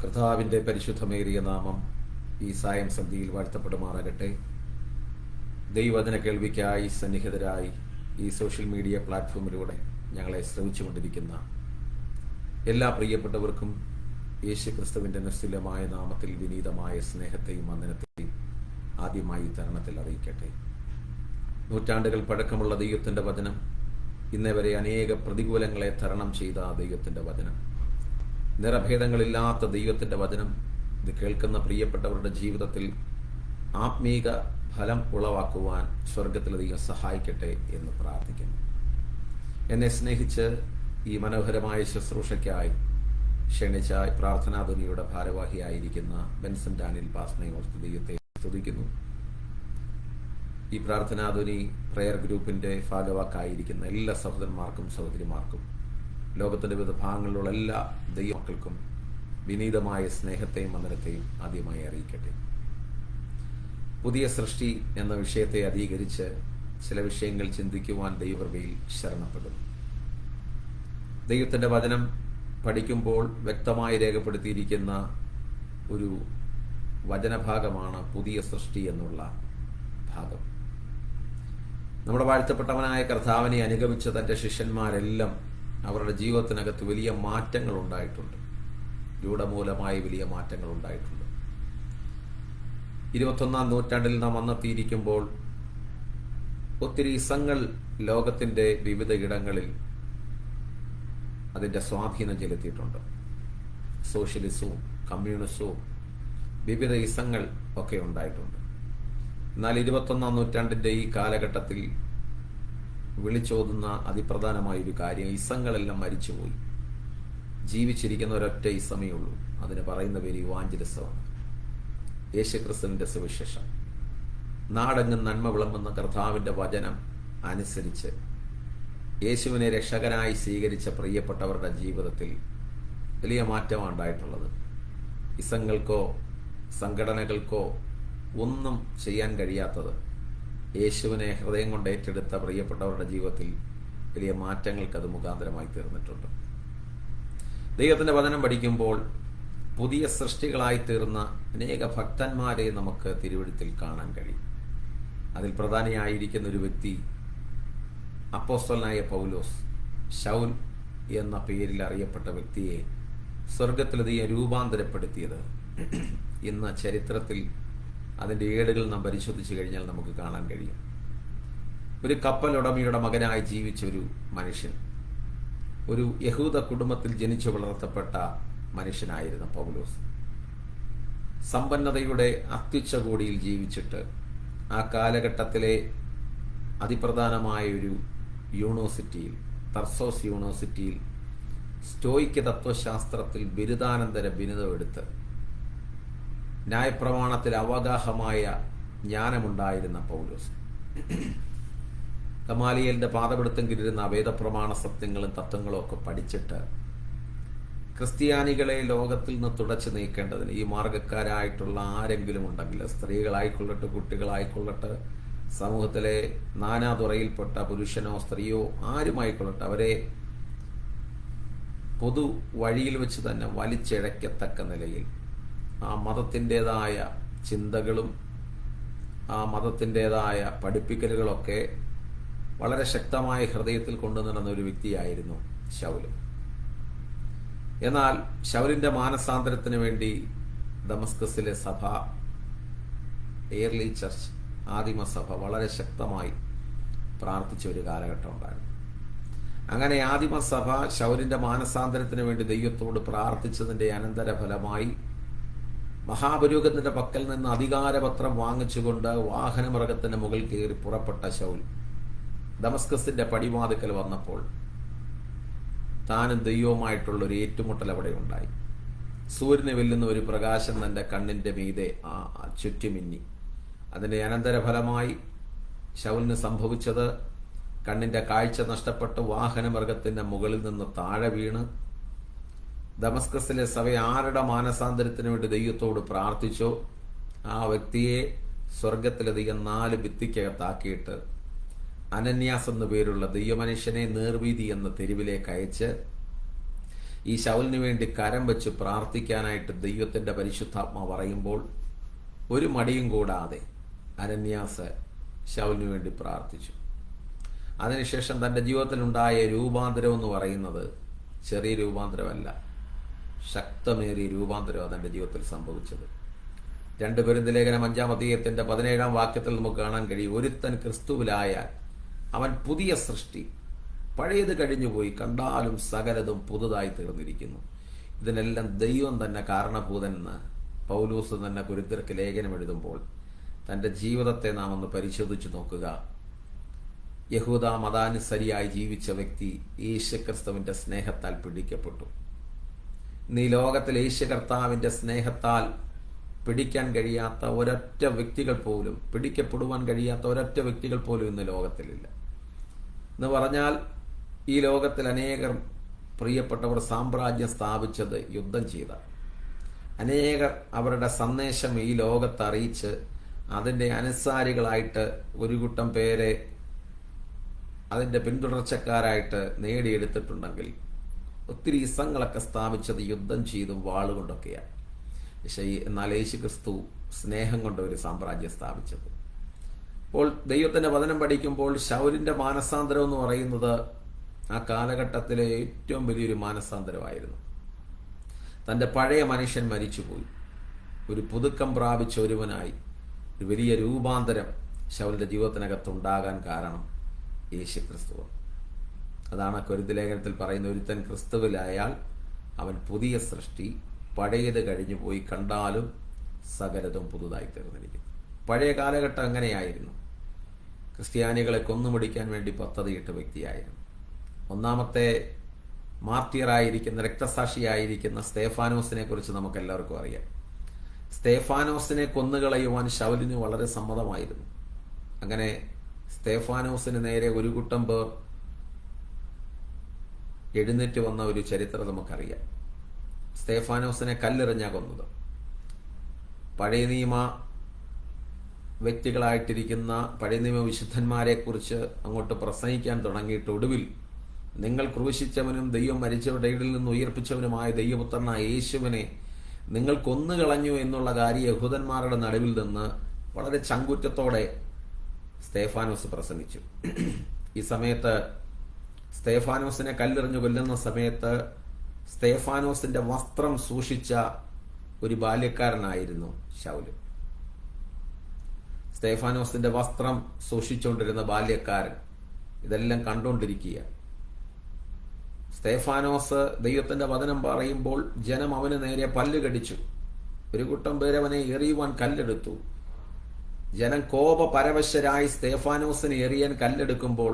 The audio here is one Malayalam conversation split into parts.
കർത്താവിൻ്റെ പരിശുദ്ധമേറിയ നാമം ഈ സായം സന്ധ്യയിൽ വാഴ്ത്തപ്പെടുമാറാകട്ടെ. ദൈവവചന കേൾവിക്കായി സന്നിഹിതരായി ഈ സോഷ്യൽ മീഡിയ പ്ലാറ്റ്ഫോമിലൂടെ ഞങ്ങളെ ശ്രവിച്ചുകൊണ്ടിരിക്കുന്ന എല്ലാ പ്രിയപ്പെട്ടവർക്കും യേശു ക്രിസ്തുവിൻ്റെ നിസ്തുല്യമായ നാമത്തിൽ വിനീതമായ സ്നേഹത്തെയും വന്ദനത്തെയും ആദ്യമായി തരണത്തിൽ അറിയിക്കട്ടെ. നൂറ്റാണ്ടുകൾ പഴക്കമുള്ള ദൈവത്തിൻ്റെ വചനം, ഇന്നേവരെ അനേക പ്രതികൂലങ്ങളെ തരണം ചെയ്ത ദൈവത്തിൻ്റെ വചനം, നിറഭേദങ്ങളില്ലാത്ത ദൈവത്തിൻ്റെ വചനം, ഇത് കേൾക്കുന്ന പ്രിയപ്പെട്ടവരുടെ ജീവിതത്തിൽ ആത്മീക ഫലം ഉളവാക്കുവാൻ സ്വർഗത്തിലെ ദൈവം സഹായിക്കട്ടെ എന്ന് പ്രാർത്ഥിക്കുന്നു. എന്നെ സ്നേഹിച്ച് ഈ മനോഹരമായ ശുശ്രൂഷയ്ക്കായി ക്ഷണിച്ച പ്രാർത്ഥനാധുനിയുടെ ഭാരവാഹിയായിരിക്കുന്ന ബെൻസൺ ഡാനിയൽ പാസ്റ്ററിനെ ഓർത്ത് ദൈവത്തെ സ്തുതിക്കുന്നു. ഈ പ്രാർത്ഥനാധുനി പ്രയർ ഗ്രൂപ്പിൻ്റെ ഭാഗവാക്കായിരിക്കുന്ന എല്ലാ സഹോദരന്മാർക്കും സഹോദരിമാർക്കും ലോകത്തിൻ്റെ വിവിധ ഭാഗങ്ങളിലുള്ള എല്ലാ ദൈവമക്കൾക്കും വിനീതമായ സ്നേഹത്തെയും വന്ദനത്തെയും ആദ്യമായി അറിയിക്കട്ടെ. പുതിയ സൃഷ്ടി എന്ന വിഷയത്തെ അധികരിച്ച് ചില വിഷയങ്ങൾ ചിന്തിക്കുവാൻ ദൈവകൃപയിൽ ശരണപ്പെടും. ദൈവത്തിൻ്റെ വചനം പഠിക്കുമ്പോൾ വ്യക്തമായി രേഖപ്പെടുത്തിയിരിക്കുന്ന ഒരു വചനഭാഗമാണ് പുതിയ സൃഷ്ടി എന്നുള്ള ഭാഗം. നമ്മുടെ വാഴ്ത്തപ്പെട്ടവനായ കർത്താവിനെ അനുഗമിച്ച തൻ്റെ ശിഷ്യന്മാരെല്ലാം അവരുടെ ജീവിതത്തിനകത്ത് വലിയ മാറ്റങ്ങൾ ഉണ്ടായിട്ടുണ്ട്. രൂഢമൂലമായ വലിയ മാറ്റങ്ങൾ ഉണ്ടായിട്ടുണ്ട്. 21-ാം നൂറ്റാണ്ടിൽ നാം വന്നെത്തിയിരിക്കുമ്പോൾ ഒത്തിരി ഇസങ്ങൾ ലോകത്തിൻ്റെ വിവിധ ഇടങ്ങളിൽ അതിൻ്റെ സ്വാധീനം ചെലുത്തിയിട്ടുണ്ട്. സോഷ്യലിസവും കമ്മ്യൂണിസവും വിവിധ ഇസങ്ങൾ ഒക്കെ ഉണ്ടായിട്ടുണ്ട്. എന്നാൽ 21-ാം നൂറ്റാണ്ടിൻ്റെ ഈ കാലഘട്ടത്തിൽ വിളിച്ചോതുന്ന അതിപ്രധാനമായൊരു കാര്യം, ഇസങ്ങളെല്ലാം മരിച്ചുപോയി. ജീവിച്ചിരിക്കുന്ന ഒരൊറ്റ ഇസമേ ഉള്ളൂ. അതിന് പറയുന്ന പേര് ഇവാഞ്ചലിസമാണ്, യേശുക്രിസ്തുവിൻ്റെ സുവിശേഷം. നാടെങ്ങും നന്മ വിളമ്പുന്ന കർത്താവിൻ്റെ വചനം അനുസരിച്ച് യേശുവിനെ രക്ഷകനായി സ്വീകരിച്ച പ്രിയപ്പെട്ടവരുടെ ജീവിതത്തിൽ വലിയ മാറ്റമാണ് ഉണ്ടായിട്ടുള്ളത്. ഇസങ്ങൾക്കോ സംഘടനകൾക്കോ ഒന്നും ചെയ്യാൻ കഴിയാത്തത് യേശുവിനെ ഹൃദയം കൊണ്ട് ഏറ്റെടുത്ത പ്രിയപ്പെട്ടവരുടെ ജീവിതത്തിൽ വലിയ മാറ്റങ്ങൾക്ക് അത് മുഖാന്തരമായി തീർന്നിട്ടുണ്ട്. ദൈവത്തിൻ്റെ വചനം പഠിക്കുമ്പോൾ പുതിയ സൃഷ്ടികളായി തീർന്ന അനേക ഭക്തന്മാരെ നമുക്ക് തിരുവെഴുത്തിൽ കാണാൻ കഴിയും. അതിൽ പ്രധാനിയായിരിക്കുന്ന ഒരു വ്യക്തി അപ്പോസ്തലനായ പൗലോസ്. ശൗൽ എന്ന പേരിൽ അറിയപ്പെട്ട വ്യക്തിയെ സ്വർഗത്തിലധികം രൂപാന്തരപ്പെടുത്തിയത് ഇന്ന് ചരിത്രത്തിൽ അതിൻ്റെ ഏടുകൾ നാം പരിശോധിച്ചു കഴിഞ്ഞാൽ നമുക്ക് കാണാൻ കഴിയും. ഒരു കപ്പലുടമയുടെ മകനായി ജീവിച്ച ഒരു മനുഷ്യൻ, ഒരു യഹൂദ കുടുംബത്തിൽ ജനിച്ചു വളർത്തപ്പെട്ട മനുഷ്യനായിരുന്നു പൗലോസ്. സമ്പന്നതയുടെ അത്യുച്ചകോടിയിൽ ജീവിച്ചിട്ട് ആ കാലഘട്ടത്തിലെ അതിപ്രധാനമായ ഒരു യൂണിവേഴ്സിറ്റിയിൽ, തർസോസ് യൂണിവേഴ്സിറ്റിയിൽ സ്റ്റോയിക്ക് തത്വശാസ്ത്രത്തിൽ ബിരുദാനന്തര ബിരുദമെടുത്ത് ന്യായപ്രമാണത്തിൽ അവഗാഹമായ ജ്ഞാനമുണ്ടായിരുന്ന പൗലോസ് ഗമാലിയേലിന്റെ പാദപിടുത്തം കീഴിരുന്ന വേദപ്രമാണ സത്യങ്ങളും തത്വങ്ങളും ഒക്കെ പഠിച്ചിട്ട് ക്രിസ്ത്യാനികളെ ലോകത്തിൽ നിന്ന് തുടച്ചു നീക്കേണ്ടതിന് ഈ മാർഗക്കാരായിട്ടുള്ള ആരെങ്കിലും ഉണ്ടെങ്കിൽ, സ്ത്രീകളായിക്കൊള്ളട്ടെ കുട്ടികളായിക്കൊള്ളട്ടെ, സമൂഹത്തിലെ നാനാതുറയിൽപ്പെട്ട പുരുഷനോ സ്ത്രീയോ ആരുമായിക്കൊള്ളട്ടെ, അവരെ പൊതു വഴിയിൽ വെച്ച് തന്നെ വലിച്ചിഴക്കത്തക്ക നിലയിൽ ആ മതത്തിൻ്റെതായ ചിന്തകളും ആ മതത്തിൻ്റെതായ പഠിപ്പിക്കലുകളൊക്കെ വളരെ ശക്തമായ ഹൃദയത്തിൽ കൊണ്ടു നടന്ന ഒരു വ്യക്തിയായിരുന്നു ശൗൽ. എന്നാൽ ശൗലിൻ്റെ മാനസാന്തരത്തിന് വേണ്ടി ദമസ്കസിലെ സഭ, എയർലി ചർച്ച്, ആദിമസഭ വളരെ ശക്തമായി പ്രാർത്ഥിച്ച ഒരു കാലഘട്ടം ഉണ്ടായിരുന്നു. അങ്ങനെ ആദിമസഭ ശൗലിൻ്റെ മാനസാന്തരത്തിന് വേണ്ടി ദൈവത്തോട് പ്രാർത്ഥിച്ചതിൻ്റെ അനന്തരഫലമായി മഹാപുരോഹിതന്റെ പക്കൽ നിന്ന് അധികാരപത്രം വാങ്ങിച്ചുകൊണ്ട് വാഹനമൃഗത്തിന്റെ മുകളിൽ കയറി പുറപ്പെട്ട ശൗൽ ദമസ്കസിന്റെ പടിവാതിക്കൽ വന്നപ്പോൾ താനും ദൈവവുമായിട്ടുള്ള ഒരു ഏറ്റുമുട്ടൽ അവിടെ ഉണ്ടായി. സൂര്യനെ വെല്ലുന്ന ഒരു പ്രകാശം തന്റെ കണ്ണിന്റെ മീതെ ചുറ്റുമിന്നി. അതിന്റെ അനന്തരഫലമായി ശൗലിന് സംഭവിച്ചത്, കണ്ണിന്റെ കാഴ്ച നഷ്ടപ്പെട്ട് വാഹനമൃഗത്തിന്റെ മുകളിൽ നിന്ന് താഴെ വീണ് ദമസ്കസിലെ സഭ ആരുടെ മാനസാന്തരത്തിന് വേണ്ടി ദൈവത്തോട് പ്രാർത്ഥിച്ചോ ആ വ്യക്തിയെ സ്വർഗത്തിലധികം 4 ഭിത്തിക്കകത്താക്കിയിട്ട് അനന്യാസ് എന്നു പേരുള്ള ദൈവമനുഷ്യനെ നേർവീതി എന്ന തെരുവിലേക്ക് അയച്ച് ഈ ശൗലിന് വേണ്ടി കരം വെച്ച് പ്രാർത്ഥിക്കാനായിട്ട് ദൈവത്തിന്റെ പരിശുദ്ധാത്മാവ് പറയുമ്പോൾ ഒരു മടിയും കൂടാതെ അനന്യാസ് ശൗലിന് വേണ്ടി പ്രാർത്ഥിച്ചു. അതിനുശേഷം തന്റെ ജീവിതത്തിലുണ്ടായ രൂപാന്തരം എന്ന് പറയുന്നത് ചെറിയ രൂപാന്തരമല്ല, ശക്തമേറിയ രൂപാന്തരം തന്റെ ജീവിതത്തിൽ സംഭവിച്ചത്. 2 കൊരിന്ത്യർ ലേഖനം 5-ാം അധ്യായത്തിന്റെ 17-ാം വാക്യത്തിൽ നമുക്ക് കാണാൻ കഴിയും, ഒരുത്തൻ ക്രിസ്തുവിലായാൽ അവൻ പുതിയ സൃഷ്ടി, പഴയത് കഴിഞ്ഞുപോയി, കണ്ടാലും സകലതും പുതുതായി തീർന്നിരിക്കുന്നു. ഇതിനെല്ലാം ദൈവം തന്നെ കാരണഭൂതനെന്ന് പൗലോസ് തന്നെ കൊരിന്ത്യർക്ക് ലേഖനം എഴുതുമ്പോൾ തന്റെ ജീവിതത്തെ നാം ഒന്ന് പരിശോധിച്ചു നോക്കുക. യഹൂദ മതാനുസരിയായി ജീവിച്ച വ്യക്തി യേശുക്രിസ്തുവിന്റെ സ്നേഹത്താൽ പിടിക്കപ്പെട്ടു. ഈ ലോകത്തിൽ യേശു കർത്താവിന്റെ സ്നേഹത്താൽ പിടിക്കാൻ കഴിയാത്ത ഒരൊറ്റ വ്യക്തികൾ പോലും, പിടിക്കപ്പെടുവാൻ കഴിയാത്ത ഒരൊറ്റ വ്യക്തികൾ പോലും ഇന്ന് ലോകത്തിലില്ല. എന്ന് പറഞ്ഞാൽ ഈ ലോകത്തിൽ അനേകർ പ്രിയപ്പെട്ടവർ സാമ്രാജ്യം സ്ഥാപിച്ചത് യുദ്ധം ചെയ്ത, അനേകർ അവരുടെ സന്ദേശം ഈ ലോകത്ത് അറിയിച്ച് അതിൻ്റെ അനുസാരികളായിട്ട് ഒരു കൂട്ടം പേരെ അതിൻ്റെ പിന്തുടർച്ചക്കാരായിട്ട് നേടിയെടുത്തിട്ടുണ്ടെങ്കിൽ ഒത്തിരി ഇസങ്ങളൊക്കെ സ്ഥാപിച്ചത് യുദ്ധം ചെയ്തും വാളുകൊണ്ടൊക്കെയാണ്. പക്ഷേ എന്നാൽ യേശു ക്രിസ്തു സ്നേഹം കൊണ്ട് ഒരു സാമ്രാജ്യം സ്ഥാപിച്ചത്. അപ്പോൾ ദൈവത്തിന്റെ വചനം പഠിക്കുമ്പോൾ ശൗലിന്റെ മാനസാന്തരം എന്ന് പറയുന്നത് ആ കാലഘട്ടത്തിലെ ഏറ്റവും വലിയൊരു മാനസാന്തരമായിരുന്നു. തന്റെ പഴയ മനുഷ്യൻ മരിച്ചുപോയി, ഒരു പുതുക്കം പ്രാപിച്ച ഒരുവനായി ഒരു വലിയ രൂപാന്തരം ശൗലിന്റെ ജീവിതത്തിനകത്തുണ്ടാകാൻ കാരണം യേശു ക്രിസ്തു. അതാണ് കൊരിന്ത്യർ ലേഖനത്തിൽ പറയുന്ന, ഒരുത്തൻ ക്രിസ്തുവിലായാൽ അവൻ പുതിയ സൃഷ്ടി, പഴയത് കഴിഞ്ഞു പോയി, കണ്ടാലും സകലതും പുതുതായി തീർന്നിരിക്കുന്നു. പഴയ കാലഘട്ടം എങ്ങനെയായിരുന്നു? ക്രിസ്ത്യാനികളെ കൊന്നുമുടിക്കാൻ വേണ്ടി പദ്ധതിയിട്ട വ്യക്തിയായിരുന്നു. ഒന്നാമത്തെ മാർട്ടിയറായിരിക്കുന്ന, രക്തസാക്ഷിയായിരിക്കുന്ന സ്തേഫാനോസിനെ കുറിച്ച് നമുക്ക് എല്ലാവർക്കും അറിയാം. സ്തേഫാനോസിനെ കൊന്നുകളയുവാൻ ശൗലിന് വളരെ സമ്മതമായിരുന്നു. അങ്ങനെ സ്തേഫാനോസിന് നേരെ ഒരു കൂട്ടം പേർ എഴുന്നേറ്റ് വന്ന ഒരു ചരിത്രം നമുക്കറിയാം. സ്തേഫാനോസിനെ കല്ലെറിഞ്ഞാ കൊന്നത്. പഴയ നിയമ വ്യക്തികളായിട്ടിരിക്കുന്ന പഴയ നിയമ വിശുദ്ധന്മാരെ കുറിച്ച് അങ്ങോട്ട് പ്രസംഗിക്കാൻ തുടങ്ങിയിട്ട് ഒടുവിൽ നിങ്ങൾ ക്രൂശിച്ചവനും ദൈവം മരിച്ചവരുടെ ഇടയിൽ നിന്ന് ഉയർപ്പിച്ചവനുമായ ദൈവപുത്രനായ യേശുവിനെ നിങ്ങൾ കൊന്നുകളഞ്ഞു എന്നുള്ള കാര്യം യഹൂദന്മാരുടെ നടുവിൽ നിന്ന് വളരെ ചങ്കുറ്റത്തോടെ സ്തേഫാനോസ് പ്രസംഗിച്ചു. ഈ സമയത്ത് സ്തേഫാനോസിനെ കല്ലെറിഞ്ഞു കൊല്ലുന്ന സമയത്ത് സ്തേഫാനോസിന്റെ വസ്ത്രം സൂക്ഷിച്ച ഒരു ബാല്യക്കാരനായിരുന്നു ശൗല്. സ്തേഫാനോസിന്റെ വസ്ത്രം സൂക്ഷിച്ചുകൊണ്ടിരുന്ന ബാല്യക്കാരൻ ഇതെല്ലാം കണ്ടുകൊണ്ടിരിക്കുക. സ്തേഫാനോസ് ദൈവത്തിന്റെ വചനം പറയുമ്പോൾ ജനം അവന് നേരെ പല്ല് കടിച്ചു. ഒരു കൂട്ടം പേര് അവനെ എറിയുവാൻ കല്ലെടുത്തു. ജനം കോപപരവശരായി സ്തേഫാനോസിനെ എറിയാൻ കല്ലെടുക്കുമ്പോൾ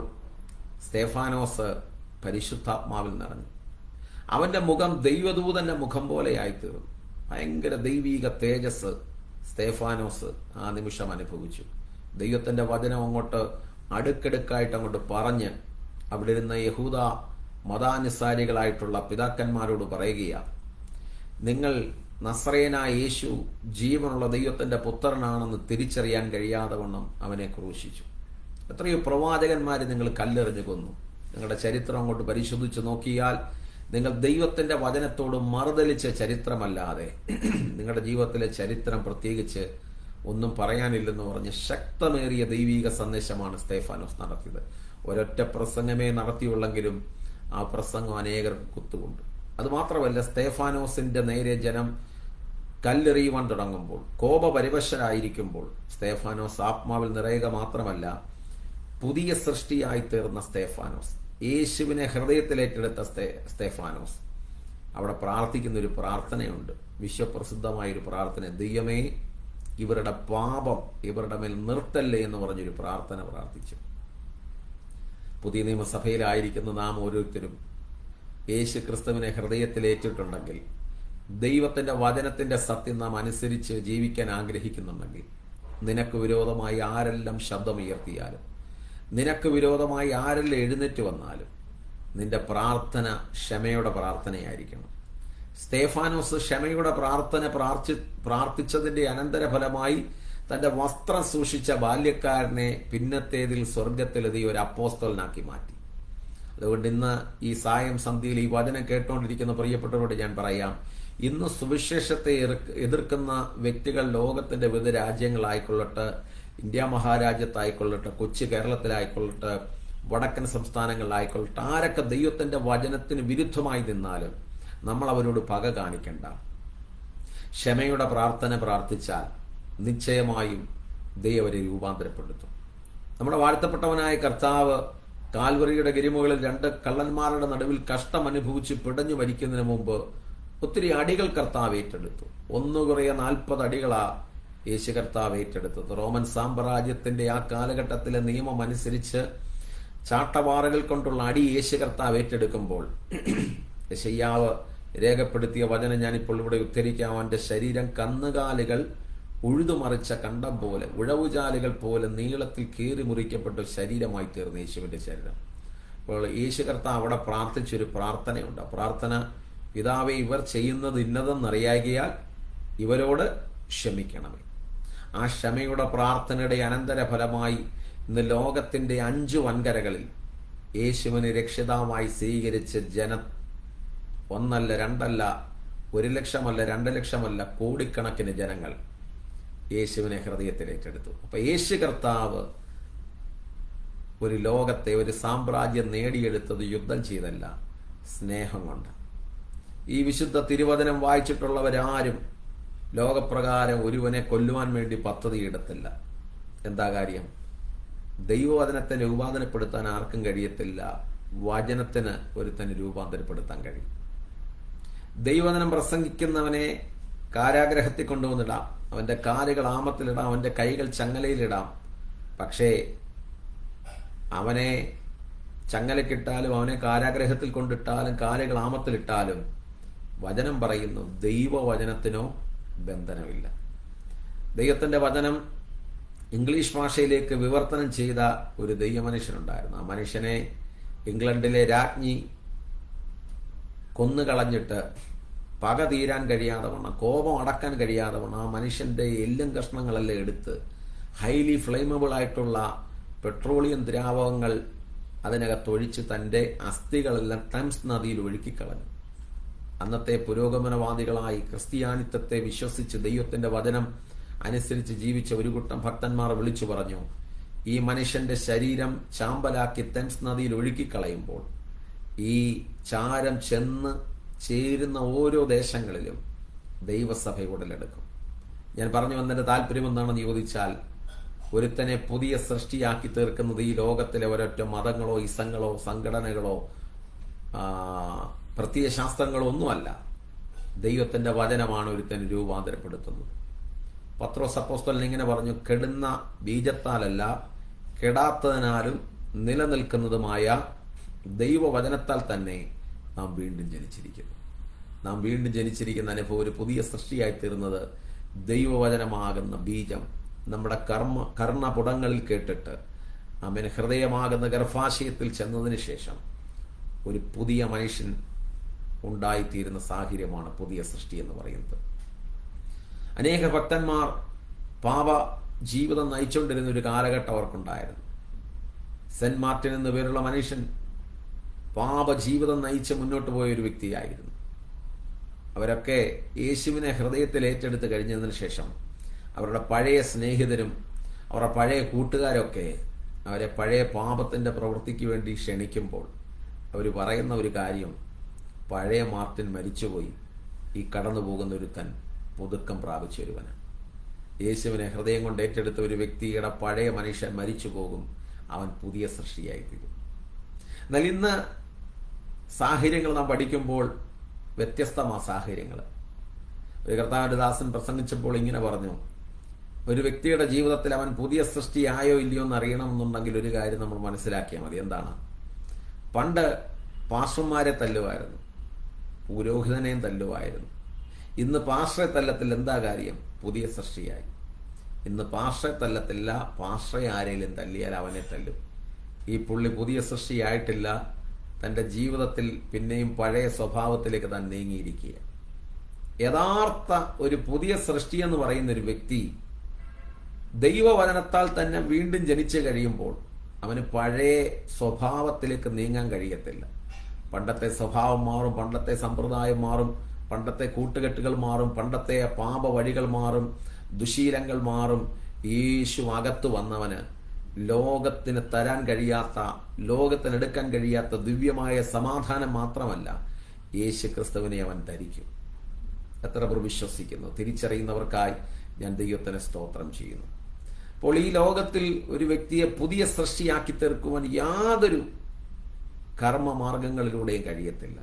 സ്തേഫാനോസ് പരിശുദ്ധാത്മാവിൽ നിറഞ്ഞു. അവന്റെ മുഖം ദൈവദൂതന്റെ മുഖം പോലെയായിത്തീർന്നു. ഭയങ്കര ദൈവീക തേജസ് സ്തേഫാനോസ് ആ നിമിഷം അനുഭവിച്ചു. ദൈവത്തിന്റെ വചനം അങ്ങോട്ട് അടുക്കടുക്കായിട്ട് അങ്ങോട്ട് പറഞ്ഞ് അവിടെ ഇരുന്ന യഹൂദ മതാനുസാരികളായിട്ടുള്ള പിതാക്കന്മാരോട് പറയുകയാണ്, നിങ്ങൾ നസ്രയനായ യേശു ജീവനുള്ള ദൈവത്തിന്റെ പുത്രനാണെന്ന് തിരിച്ചറിയാൻ കഴിയാതെ വണ്ണം അവനെ ക്രൂശിച്ചു. എത്രയോ പ്രവാചകന്മാരെ നിങ്ങൾ കല്ലെറിഞ്ഞു കൊന്നു. നിങ്ങളുടെ ചരിത്രം അങ്ങോട്ട് പരിശോധിച്ച് നോക്കിയാൽ നിങ്ങൾ ദൈവത്തിന്റെ വചനത്തോട് മറുതലിച്ച ചരിത്രമല്ലാതെ നിങ്ങളുടെ ജീവിതത്തിലെ ചരിത്രം പ്രത്യേകിച്ച് ഒന്നും പറയാനില്ലെന്ന് പറഞ്ഞ് ശക്തമേറിയ ദൈവീക സന്ദേശമാണ് സ്തേഫാനോസ് നടത്തിയത്. ഒരൊറ്റ പ്രസംഗമേ നടത്തിയുള്ളെങ്കിലും ആ പ്രസംഗം അനേകർക്ക് കുത്തുകൊണ്ട്. അതുമാത്രമല്ല, സ്തേഫാനോസിന്റെ നേരെ ജനം കല്ലെറിയുവാൻ തുടങ്ങുമ്പോൾ, കോപപരിവശരായിരിക്കുമ്പോൾ സ്തേഫാനോസ് ആത്മാവിൽ നിറയുക മാത്രമല്ല, പുതിയ സൃഷ്ടിയായി തീർന്ന സ്തേഫാനോസ്, യേശുവിനെ ഹൃദയത്തിലേറ്റെടുത്ത സ്തേഫാനോസ് അവിടെ പ്രാർത്ഥിക്കുന്ന ഒരു പ്രാർത്ഥനയുണ്ട്, വിശ്വപ്രസിദ്ധമായൊരു പ്രാർത്ഥന. ദൈവമേ, ഇവരുടെ പാപം ഇവരുടെ മേൽ നിർത്തല്ലേ എന്ന് പറഞ്ഞൊരു പ്രാർത്ഥന പ്രാർത്ഥിച്ചു. പുതിയ നിയമസഭയിലായിരിക്കുന്ന നാം ഓരോരുത്തരും യേശു ക്രിസ്തുവിനെ ഹൃദയത്തിലേറ്റിട്ടുണ്ടെങ്കിൽ, ദൈവത്തിന്റെ വചനത്തിന്റെ സത്യം നാം അനുസരിച്ച് ജീവിക്കാൻ ആഗ്രഹിക്കുന്നുണ്ടെങ്കിൽ, നിനക്ക് വിരോധമായി ആരെല്ലാം ശബ്ദമുയർത്തിയാലും, നിനക്ക് വിരോധമായി ആരെല്ലാം എഴുന്നേറ്റ് വന്നാലും നിന്റെ പ്രാർത്ഥന ക്ഷമയുടെ പ്രാർത്ഥനയായിരിക്കണം. സ്തേഫാനോസ് ക്ഷമയുടെ പ്രാർത്ഥന പ്രാർത്ഥിച്ചതിന്റെ അനന്തരഫലമായി തന്റെ വസ്ത്രം സൂക്ഷിച്ച ബാല്യക്കാരനെ പിന്നത്തേതിൽ സ്വർഗത്തിലെത്തി ഒരു അപ്പോസ്തലനാക്കി മാറ്റി. അതുകൊണ്ട് ഇന്ന് ഈ സായം സന്ധ്യയിൽ ഈ വചനം കേട്ടുകൊണ്ടിരിക്കുന്ന പ്രിയപ്പെട്ടവരോട് ഞാൻ പറയാം, ഇന്ന് സുവിശേഷത്തെ എതിർക്കുന്ന വ്യക്തികൾ ലോകത്തിന്റെ വിവിധ രാജ്യങ്ങളായിക്കൊള്ളട്ടെ, ഇന്ത്യ മഹാരാജ്യത്തായിക്കൊള്ളട്ടെ, കൊച്ചു കേരളത്തിലായിക്കൊള്ളട്ടെ, വടക്കൻ സംസ്ഥാനങ്ങളിലായിക്കൊള്ളട്ടെ, ആരൊക്കെ ദൈവത്തിന്റെ വചനത്തിന് വിരുദ്ധമായി നിന്നാലും നമ്മൾ അവരോട് പക കാണിക്കണ്ട. ക്ഷമയുടെ പ്രാർത്ഥന പ്രാർത്ഥിച്ചാൽ നിശ്ചയമായും ദൈവം അവരെ രൂപാന്തരപ്പെടുത്തും. നമ്മുടെ വാഴ്ത്തപ്പെട്ടവനായ കർത്താവ് കാൽവറിയുടെ ഗിരിമുകളിൽ 2 കള്ളന്മാരുടെ നടുവിൽ കഷ്ടം അനുഭവിച്ച് പിടഞ്ഞു മരിക്കുന്നതിന് മുമ്പ് ഒത്തിരി അടികൾ കർത്താവ് ഏറ്റെടുത്തു. 1 അടികളാ യേശു കർത്താവ് ഏറ്റെടുത്തത്. റോമൻ സാമ്രാജ്യത്തിന്റെ ആ കാലഘട്ടത്തിലെ നിയമം അനുസരിച്ച് ചാട്ടവാറുകൾ കൊണ്ടുള്ള അടി യേശു കർത്താവ് ഏറ്റെടുക്കുമ്പോൾ യെശയ്യാവ് രേഖപ്പെടുത്തിയ വചനം ഞാനിപ്പോൾ ഇവിടെ ഉദ്ധരിക്കാം. അവന്റെ ശരീരം കന്നുകാലികൾ ഉഴുതുമറിച്ച കണ്ടം പോലെ, ഉഴവുചാലുകൾ പോലെ നീളത്തിൽ കീറി മുറിക്കപ്പെട്ട ശരീരമായി തീർന്നു യേശുവിന്റെ ശരീരം. അപ്പോൾ യേശു കർത്താവ് അവിടെ പ്രാർത്ഥിച്ചൊരു പ്രാർത്ഥനയുണ്ട്. പ്രാർത്ഥന, പിതാവേ, ഇവർ ചെയ്യുന്നത് ഇന്നതെന്നറിയാകിയാൽ ഇവരോട് ക്ഷമിക്കണമേ. ആ ക്ഷമയുടെ പ്രാർത്ഥനയുടെ അനന്തരഫലമായി ഇന്ന് ലോകത്തിന്റെ 5 വൻകരകളിൽ യേശുവിനെ രക്ഷിതാവായി സ്വീകരിച്ച ജനം 1 അല്ല 2 അല്ല 1 ലക്ഷമല്ല 2 ലക്ഷമല്ല കോടിക്കണക്കിന് ജനങ്ങൾ യേശുവിനെ ഹൃദയത്തിൽ ഏറ്റെടുത്തു. അപ്പൊ യേശു കർത്താവ് ഒരു ലോകത്തെ, ഒരു സാമ്രാജ്യം നേടിയെടുത്തത് യുദ്ധം ചെയ്തല്ല, സ്നേഹം കൊണ്ട്. ഈ വിശുദ്ധ തിരുവചനം വായിച്ചിട്ടുള്ളവരാരും ലോകപ്രകാരം ഒരുവനെ കൊല്ലുവാൻ വേണ്ടി പദ്ധതിയിടത്തില്ല. എന്താ കാര്യം? ദൈവവചനത്തെ രൂപാന്തരപ്പെടുത്താൻ ആർക്കും കഴിയത്തില്ല, വചനത്തിന് ഒരുത്തന് രൂപാന്തരപ്പെടുത്താൻ കഴിയും. ദൈവവചനം പ്രസംഗിക്കുന്നവനെ കാരാഗ്രഹത്തിൽ കൊണ്ടുവന്നിടാം, അവന്റെ കാലുകൾ ആമത്തിലിടാം, അവന്റെ കൈകൾ ചങ്ങലയിലിടാം. പക്ഷേ അവനെ ചങ്ങലക്കിട്ടാലും അവനെ കാരാഗ്രഹത്തിൽ കൊണ്ടിട്ടാലും കാലുകൾ ആമത്തിലിട്ടാലും വചനം പറയുന്നു, ദൈവവചനത്തിനോ ബന്ധനമില്ല. ദൈവത്തിന്റെ വചനം ഇംഗ്ലീഷ് ഭാഷയിലേക്ക് വിവർത്തനം ചെയ്ത ഒരു ദൈവമനുഷ്യനുണ്ടായിരുന്നു. ആ മനുഷ്യനെ ഇംഗ്ലണ്ടിലെ രാജ്ഞി കൊന്നുകളഞ്ഞിട്ട് പക തീരാൻ കഴിയാതെ വണ്ണം, കോപം അടക്കാൻ കഴിയാതെ വണ്ണം ആ മനുഷ്യന്റെ എല്ലും കഷ്ണങ്ങളെല്ലാം എടുത്ത് ഹൈലി ഫ്ലെയിമബിൾ ആയിട്ടുള്ള പെട്രോളിയം ദ്രാവകങ്ങൾ അതിനകത്തൊഴിച്ച് തന്റെ അസ്ഥികളെല്ലാം ടംസ് നദിയിൽ ഒഴുക്കിക്കളഞ്ഞു. അന്നത്തെ പുരോഗമനവാദികളായി ക്രിസ്ത്യാനിത്വത്തെ വിശ്വസിച്ച് ദൈവത്തിന്റെ വചനം അനുസരിച്ച് ജീവിച്ച ഒരു കൂട്ടം ഭക്തന്മാർ വിളിച്ചു പറഞ്ഞു, ഈ മനുഷ്യന്റെ ശരീരം ചാമ്പലാക്കി തെംസ് നദിയിൽ ഒഴുക്കിക്കളയുമ്പോൾ ഈ ചാരം ചെന്ന് ചേരുന്ന ഓരോ ദേശങ്ങളിലും ദൈവസഭ ഉടലെടുക്കും. ഞാൻ പറഞ്ഞു വന്നതിന്റെ താല്പര്യം എന്താണെന്ന് ചോദിച്ചാൽ, ഒരുത്തനെ പുതിയ സൃഷ്ടിയാക്കി തീർക്കുന്നത് ഈ ലോകത്തിലെ ഒരൊറ്റ മതങ്ങളോ ഇസങ്ങളോ സംഘടനകളോ പ്രത്യയശാസ്ത്രങ്ങളോ ഒന്നുമല്ല. ദൈവത്തിന്റെ വചനമാണ് ഒരുത്തനെ രൂപാന്തരപ്പെടുത്തുന്നത്. പത്രോസ് അപ്പോസ്തലൻ ഇങ്ങനെ പറഞ്ഞു, കെടുന്ന ബീജത്താലല്ല കെടാത്തതിനാലും നിലനിൽക്കുന്നതുമായ ദൈവവചനത്താൽ തന്നെ നാം വീണ്ടും ജനിച്ചിരിക്കുന്നു. നാം വീണ്ടും ജനിച്ചിരിക്കുന്ന അനുഭവം, ഒരു പുതിയ സൃഷ്ടിയായി തീർന്നത് ദൈവവചനമാകുന്ന ബീജം നമ്മുടെ കർണപുടങ്ങളിൽ കേട്ടിട്ട് അവന് ഹൃദയമാകുന്ന ഗർഭാശയത്തിൽ ചെന്നതിന് ശേഷം ഒരു പുതിയ മനുഷ്യൻ ഉണ്ടായിത്തീരുന്ന സാഹചര്യമാണ് പുതിയ സൃഷ്ടി എന്ന് പറയുന്നത്. അനേക ഭക്തന്മാർ പാപ ജീവിതം നയിച്ചുകൊണ്ടിരുന്ന ഒരു കാലഘട്ടം അവർക്കുണ്ടായിരുന്നു. സെന്റ് മാർട്ടിൻ എന്ന പേരുള്ള മനുഷ്യൻ പാപ ജീവിതം നയിച്ച് മുന്നോട്ട് പോയ ഒരു വ്യക്തിയായിരുന്നു. അവരൊക്കെ യേശുവിനെ ഹൃദയത്തിൽ ഏറ്റെടുത്ത് കഴിഞ്ഞതിന് ശേഷം അവരുടെ പഴയ സ്നേഹിതരും അവരുടെ പഴയ കൂട്ടുകാരൊക്കെ അവരെ പഴയ പാപത്തിന്റെ പ്രവൃത്തിക്ക് വേണ്ടി ക്ഷണിക്കുമ്പോൾ അവർ പറയുന്ന ഒരു കാര്യം, പഴയ മാർട്ടിൻ മരിച്ചുപോയി, ഈ കടന്നു പോകുന്ന ഒരുത്തൻ പുതുക്കം പ്രാപിച്ച ഒരുവന്. യേശുവിനെ ഹൃദയം കൊണ്ട് ഏറ്റെടുത്ത ഒരു വ്യക്തിയുടെ പഴയ മനുഷ്യൻ മരിച്ചു പോകും, അവൻ പുതിയ സൃഷ്ടിയായിത്തീരും. എന്നാൽ ഇന്ന് സാഹചര്യങ്ങൾ നാം പഠിക്കുമ്പോൾ വ്യത്യസ്തമായ സാഹചര്യങ്ങൾ. ഒരു കർത്താവിന്റെ ദാസൻ പ്രസംഗിച്ചപ്പോൾ ഇങ്ങനെ പറഞ്ഞു, ഒരു വ്യക്തിയുടെ ജീവിതത്തിൽ അവൻ പുതിയ സൃഷ്ടിയായോ ഇല്ലയോ എന്ന് അറിയണമെന്നുണ്ടെങ്കിൽ ഒരു കാര്യം നമ്മൾ മനസ്സിലാക്കിയാൽ മതി. എന്താണ്? പണ്ട് പാസ്റ്റർമാരെ തല്ലുമായിരുന്നു, പുരോഹിതനെയും തല്ലുമായിരുന്നു. ഇന്ന് പാസ്റ്ററെ തല്ലത്തിൽ എന്താ കാര്യം? പുതിയ സൃഷ്ടിയായി. ഇന്ന് പാസ്റ്ററെ തല്ലത്തില്ല, പാസ്റ്ററെ ആരെങ്കിലും തല്ലിയാൽ അവനെ തല്ലും. ഈ പുള്ളി പുതിയ സൃഷ്ടിയായിട്ടില്ല, തന്റെ ജീവിതത്തിൽ പിന്നെയും പഴയ സ്വഭാവത്തിലേക്ക് താൻ നീങ്ങിയിരിക്കുക. യഥാർത്ഥ ഒരു പുതിയ സൃഷ്ടി എന്ന് പറയുന്ന ഒരു വ്യക്തി ദൈവവചനത്താൽ തന്നെ വീണ്ടും ജനിച്ചു കഴിയുമ്പോൾ അവന് പഴയ സ്വഭാവത്തിലേക്ക് നീങ്ങാൻ കഴിയത്തില്ല. പണ്ടത്തെ സ്വഭാവം മാറും, പണ്ടത്തെ സമ്പ്രദായം മാറും, പണ്ടത്തെ കൂട്ടുകെട്ടുകൾ മാറും, പണ്ടത്തെ പാപ വഴികൾ മാറും, ദുശീലങ്ങൾ മാറും. യേശു അകത്ത് വന്നവന് ലോകത്തിന് തരാൻ കഴിയാത്ത, ലോകത്തിനെടുക്കാൻ കഴിയാത്ത ദിവ്യമായ സമാധാനം മാത്രമല്ല, യേശു ക്രിസ്തുവിനെ അവൻ ധരിക്കും. എത്ര പേർ വിശ്വസിക്കുന്നു? തിരിച്ചറിയുന്നവർക്കായി ഞാൻ ദൈവത്തിന് സ്തോത്രം ചെയ്യുന്നു. അപ്പോൾ ഈ ലോകത്തിൽ ഒരു വ്യക്തിയെ പുതിയ സൃഷ്ടിയാക്കി തീർക്കുവാൻ യാതൊരു കർമ്മമാർഗങ്ങളിലൂടെയും കഴിയത്തില്ല.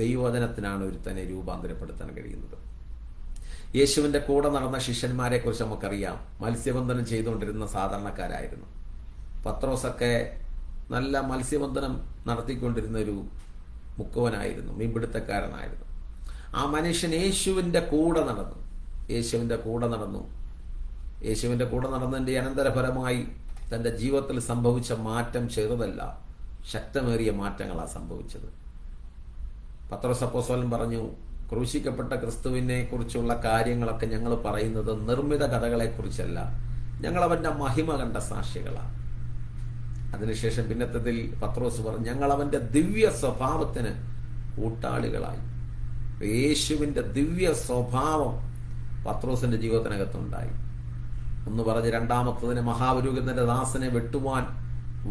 ദൈവവചനത്തിനാണ് ഒരുത്തനെ രൂപാന്തരപ്പെടുത്താൻ കഴിയുന്നത്. യേശുവിന്റെ കൂടെ നടന്ന ശിഷ്യന്മാരെ കുറിച്ച് നമുക്കറിയാം. മത്സ്യബന്ധനം ചെയ്തുകൊണ്ടിരുന്ന സാധാരണക്കാരായിരുന്നു. പത്രോസൊക്കെ നല്ല മത്സ്യബന്ധനം നടത്തിക്കൊണ്ടിരുന്ന ഒരു മുക്കുവനായിരുന്നു, മീൻപിടുത്തക്കാരനായിരുന്നു. ആ മനുഷ്യൻ യേശുവിന്റെ കൂടെ നടന്നു. യേശുവിന്റെ കൂടെ നടന്നതിന്റെ അനന്തരഫലമായി തന്റെ ജീവിതത്തിൽ സംഭവിച്ച മാറ്റം ചെറുതല്ല, ശക്തമേറിയ മാറ്റങ്ങളാണ് സംഭവിച്ചത്. പത്രോസ് അപ്പോസ്തലൻ പറഞ്ഞു, ക്രൂശിക്കപ്പെട്ട ക്രിസ്തുവിനെ കുറിച്ചുള്ള കാര്യങ്ങളൊക്കെ ഞങ്ങൾ പറയുന്നത് നിർമ്മിത കഥകളെ കുറിച്ചല്ല, ഞങ്ങൾ അവന്റെ മഹിമ കണ്ട സാക്ഷികളാണ്. അതിനുശേഷം പിന്നത്തതിൽ പത്രോസ് പറഞ്ഞു, ഞങ്ങൾ അവന്റെ ദിവ്യ സ്വഭാവത്തിന് കൂട്ടാളികളായി. യേശുവിന്റെ ദിവ്യ സ്വഭാവം പത്രോസിന്റെ ജീവിതത്തിനകത്തുണ്ടായി. ഒന്ന് പറഞ്ഞ് രണ്ടാമത്തതിന് മഹാപുരോഹിതന്റെ ദാസനെ വെട്ടുവാൻ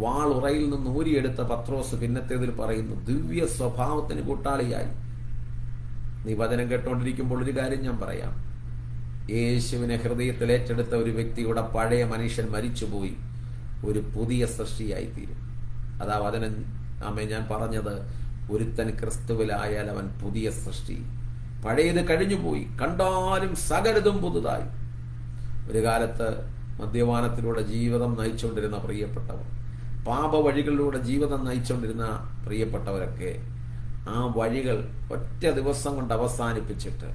വാളുറയിൽ നിന്ന് ഊരിയെടുത്ത പത്രോസ് പിന്നത്തേതിൽ പറയുന്നു, ദിവ്യ സ്വഭാവത്തിന് കൂട്ടാളിയായി. നീ വചനം കേട്ടോണ്ടിരിക്കുമ്പോൾ ഒരു കാര്യം ഞാൻ പറയാം. യേശുവിനെ ഹൃദയത്തിൽ ഏറ്റെടുത്ത ഒരു വ്യക്തിയുടെ പഴയ മനുഷ്യൻ മരിച്ചുപോയി, ഒരു പുതിയ സൃഷ്ടിയായിത്തീരും. അതാ വചനം ഞാൻ പറഞ്ഞത്. ഒരുത്തൻ ക്രിസ്തുവിലായാൽ അവൻ പുതിയ സൃഷ്ടി. പഴയത് കഴിഞ്ഞുപോയി, കണ്ടാലും സകലതും പുതുതായി. ഒരു കാലത്ത് മദ്യപാനത്തിലൂടെ ജീവിതം നയിച്ചുകൊണ്ടിരുന്ന പ്രിയപ്പെട്ടവർ, പാപ വഴികളിലൂടെ ജീവിതം നയിച്ചുകൊണ്ടിരുന്ന പ്രിയപ്പെട്ടവരൊക്കെ ആ വഴികൾ ഒറ്റ ദിവസം കൊണ്ട് അവസാനിപ്പിച്ചിട്ട്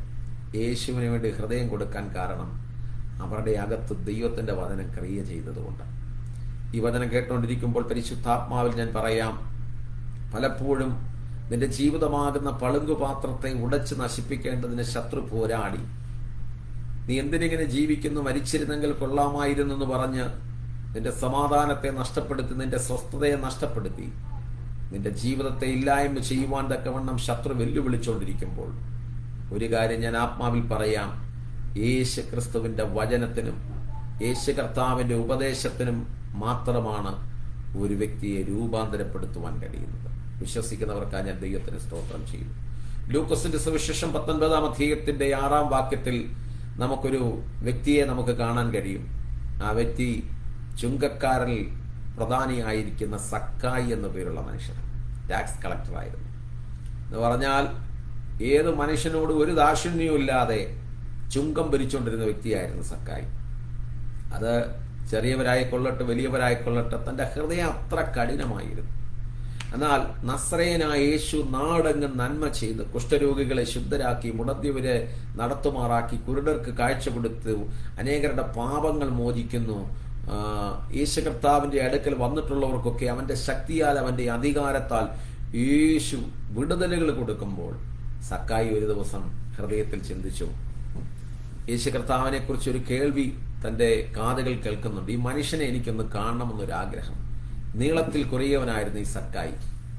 യേശുവിന് വേണ്ടി ഹൃദയം കൊടുക്കാൻ കാരണം അവരുടെ അകത്ത് ദൈവത്തിന്റെ വചനം ക്രിയ ചെയ്തതുകൊണ്ട്. ഈ വചനം കേട്ടുകൊണ്ടിരിക്കുമ്പോൾ പരിശുദ്ധാത്മാവിൽ ഞാൻ പറയാം, പലപ്പോഴും നിന്റെ ജീവിതമാകുന്ന പളുങ്കുപാത്രത്തെ ഉടച്ച് നശിപ്പിക്കേണ്ടതിന് ശത്രു പോരാടി. നീ എന്തിനിങ്ങനെ ജീവിക്കുന്നു, മരിച്ചിരുന്നെങ്കിൽ കൊള്ളാമായിരുന്നു എന്ന് പറഞ്ഞ് നിന്റെ സമാധാനത്തെ നഷ്ടപ്പെടുത്തി, നിന്റെ സ്വസ്ഥതയെ നഷ്ടപ്പെടുത്തി, നിന്റെ ജീവിതത്തെ ഇല്ലായ്മ ചെയ്യുവാൻ തക്കവണ്ണം ശത്രു വെല്ലുവിളിച്ചുകൊണ്ടിരിക്കുമ്പോൾ ഒരു കാര്യം ഞാൻ ആത്മാവിൽ പറയാം. യേശു ക്രിസ്തുവിന്റെ വചനത്തിനും യേശു കർത്താവിന്റെ ഉപദേശത്തിനും മാത്രമാണ് ഒരു വ്യക്തിയെ രൂപാന്തരപ്പെടുത്തുവാൻ കഴിയുന്നത്. വിശ്വസിക്കുന്നവർക്കായി ഞാൻ ദൈവത്തിന് സ്തോത്രം ചെയ്യുന്നു. ലൂക്കോസിന്റെ സുവിശേഷം 19-ാം അധ്യായത്തിന്റെ 6-ാം വാക്യത്തിൽ നമുക്കൊരു വ്യക്തിയെ നമുക്ക് കാണാൻ കഴിയും. ആ വ്യക്തി ചുങ്കക്കാരിൽ പ്രധാനിയായിരിക്കുന്ന സക്കായി എന്ന പേരുള്ള മനുഷ്യൻ, ടാക്സ് കളക്ടറായിരുന്നു. എന്ന് പറഞ്ഞാൽ ഏത് മനുഷ്യനോട് ഒരു ദാക്ഷിണ്യവും ഇല്ലാതെ ചുങ്കം ഭരിച്ചുകൊണ്ടിരുന്ന വ്യക്തിയായിരുന്നു സക്കായി. അത് ചെറിയവരായിക്കൊള്ളട്ടെ വലിയവരായിക്കൊള്ളട്ടെ, തന്റെ ഹൃദയം അത്ര കഠിനമായിരുന്നു. എന്നാൽ നസ്രയനായ യേശു നാടെങ്ങും നന്മ ചെയ്ത് കുഷ്ഠരോഗികളെ ശുദ്ധരാക്കി, മുടന്തിയവരെ നടത്തുമാറാക്കി, കുരുടർക്ക് കാഴ്ച കൊടുത്തു, അനേകരുടെ പാപങ്ങൾ മോചിക്കുന്നു. യേശു കർത്താവിന്റെ അടുക്കൽ വന്നിട്ടുള്ളവർക്കൊക്കെ അവന്റെ ശക്തിയാൽ, അവന്റെ അധികാരത്താൽ യേശു വിടുതലുകൾ കൊടുക്കുമ്പോൾ സക്കായി ഒരു ദിവസം ഹൃദയത്തിൽ ചിന്തിച്ചു, യേശു കർത്താവിനെ കുറിച്ച് ഒരു കേൾവി തന്റെ കാതുകൾ കേൾക്കുന്നുണ്ട്. ഈ മനുഷ്യനെ എനിക്കൊന്ന് കാണണമെന്നൊരാഗ്രഹം. നീളത്തിൽ കുറിയവനായിരുന്നു ഈ സക്കായി.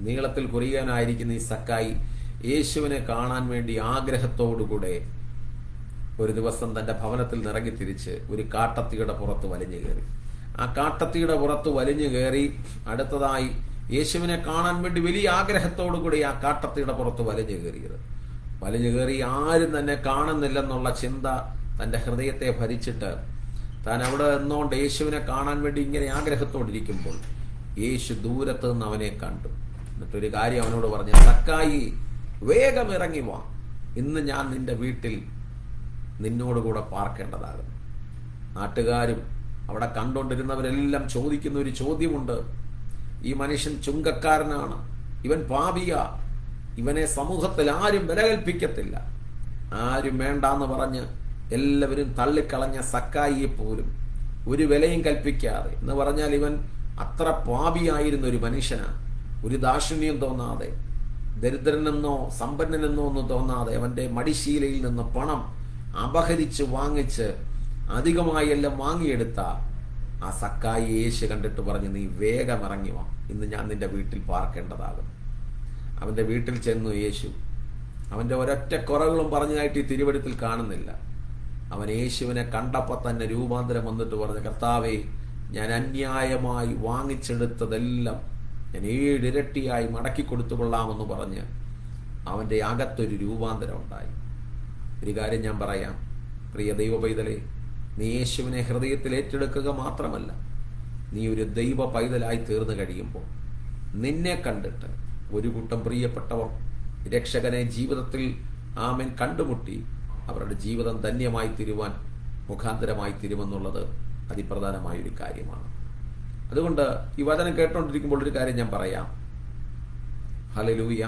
നീളത്തിൽ കുറിയവനായിരിക്കുന്ന ഈ സക്കായി യേശുവിനെ കാണാൻ വേണ്ടി ആഗ്രഹത്തോടുകൂടെ ഒരു ദിവസം തന്റെ ഭവനത്തിൽ നിറങ്ങി തിരിച്ച് ഒരു കാട്ടത്തിയുടെ പുറത്ത് വലിഞ്ഞു കയറി. ആ കാട്ടത്തിയുടെ പുറത്ത് വലിഞ്ഞു കയറി അടുത്തതായി യേശുവിനെ കാണാൻ വേണ്ടി വലിയ ആഗ്രഹത്തോടുകൂടി ആ കാട്ടത്തിയുടെ പുറത്ത് വലിഞ്ഞു കയറിയത്. വലിഞ്ഞു കയറി ആരും തന്നെ കാണുന്നില്ലെന്നുള്ള ചിന്ത തന്റെ ഹൃദയത്തെ ഭരിച്ചിട്ട് താൻ അവിടെ നിന്നുകൊണ്ട് യേശുവിനെ കാണാൻ വേണ്ടി ഇങ്ങനെ ആഗ്രഹത്തോടിരിക്കുമ്പോൾ യേശു ദൂരത്ത് നിന്ന് അവനെ കണ്ടു. എന്നിട്ടൊരു കാര്യം അവനോട് പറഞ്ഞു, സക്കായി വേഗം ഇറങ്ങി വാ, ഇന്ന് ഞാൻ നിന്റെ വീട്ടിൽ നിന്നോടുകൂടെ പാർക്കേണ്ടതാകുന്നു. നാട്ടുകാരും അവിടെ കണ്ടുകൊണ്ടിരുന്നവരെല്ലാം ചോദിക്കുന്ന ഒരു ചോദ്യമുണ്ട്. ഈ മനുഷ്യൻ ചുങ്കക്കാരനാണ്, ഇവൻ പാപിയ, ഇവനെ സമൂഹത്തിൽ ആരും വിലകൽപ്പിക്കത്തില്ല. ആരും വേണ്ടാന്ന് പറഞ്ഞ് എല്ലാവരും തള്ളിക്കളഞ്ഞ സക്കായിയെ പോലും ഒരു വിലയും കൽപ്പിക്കാതെ, എന്ന് പറഞ്ഞാൽ ഇവൻ അത്ര പാപിയായിരുന്ന ഒരു മനുഷ്യനാണ്. ഒരു ദാക്ഷിണ്യം തോന്നാതെ, ദരിദ്രനെന്നോ സമ്പന്നനെന്നോ ഒന്നും തോന്നാതെ അവന്റെ മടിശീലയിൽ നിന്ന് പണം അപഹരിച്ച് വാങ്ങിച്ച് അധികമായി എല്ലാം വാങ്ങിയെടുത്ത ആ സക്കായി യേശു കണ്ടിട്ട് പറഞ്ഞു, നീ വേഗം ഇറങ്ങി വാ, ഇന്ന് ഞാൻ നിന്റെ വീട്ടിൽ പാർക്കേണ്ടതാകുന്നു. അവൻ്റെ വീട്ടിൽ ചെന്നു യേശു. അവൻ്റെ ഒരൊറ്റ കുറവുകളും പറഞ്ഞതായിട്ട് ഈ തിരുവെഴുത്തിൽ കാണുന്നില്ല. അവൻ യേശുവിനെ കണ്ടപ്പോൾ തന്നെ രൂപാന്തരം വന്നിട്ട് പറഞ്ഞു, കർത്താവേ, ഞാൻ അന്യായമായി വാങ്ങിച്ചെടുത്തതെല്ലാം ഞാൻ 7 ഇരട്ടിയായി മടക്കി കൊടുത്തുകൊള്ളാമെന്ന് പറഞ്ഞ് അവൻ്റെ അകത്തൊരു രൂപാന്തരം ഉണ്ടായി. ഒരു കാര്യം ഞാൻ പറയാം, പ്രിയ ദൈവ പൈതലേ, നീ യേശുവിനെ ഹൃദയത്തിൽ ഏറ്റെടുക്കുക മാത്രമല്ല, നീ ഒരു ദൈവ പൈതലായി തീർന്നു കഴിയുമ്പോൾ നിന്നെ കണ്ടിട്ട് ഒരു കൂട്ടം പ്രിയപ്പെട്ടവർ രക്ഷകനെ ജീവിതത്തിൽ ആമേൻ കണ്ടുമുട്ടി അവരുടെ ജീവിതം ധന്യമായി തീരുവാൻ മുഖാന്തരമായി തീരുമെന്നുള്ളത് അതിപ്രധാനമായൊരു കാര്യമാണ്. അതുകൊണ്ട് ഈ വചനം കേട്ടുകൊണ്ടിരിക്കുമ്പോൾ ഒരു കാര്യം ഞാൻ പറയാം. ഹല്ലേലൂയ.